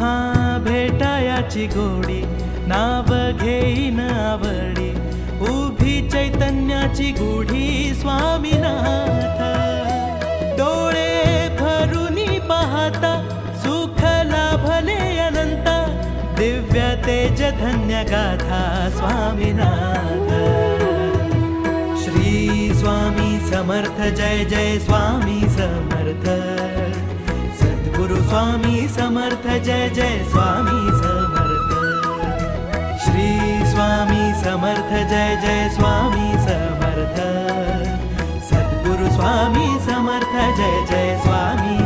केव्हा भेटायाची गोडी, नाव घेईन आवडी, उभी चैतन्याची गुढी स्वामीनाथ. डोळे भरूनी पाहता सुख लाभले अनंत, दिव्य तेज धन्य गाथा स्वामीनाथ. श्री स्वामी समर्थ जय जय स्वामी समर्थ. सद्गुरु स्वामी समर्थ जय जय स्वामी समर्थ. श्री स्वामी समर्थ जय जय स्वामी समर्थ. सद्गुरु स्वामी समर्थ जय जय स्वामी